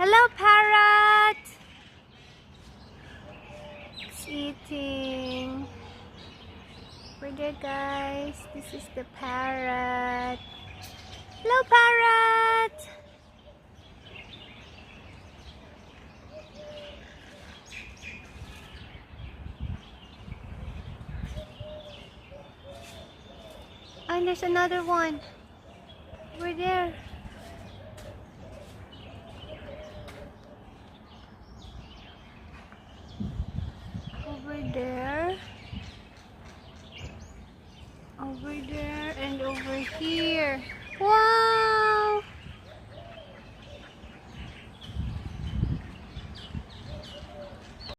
Hello, parrot! It's eating. We're there, guys. This is the parrot. Hello, parrot! And there's another one. We're there. Over there. Over there and over here. Wow!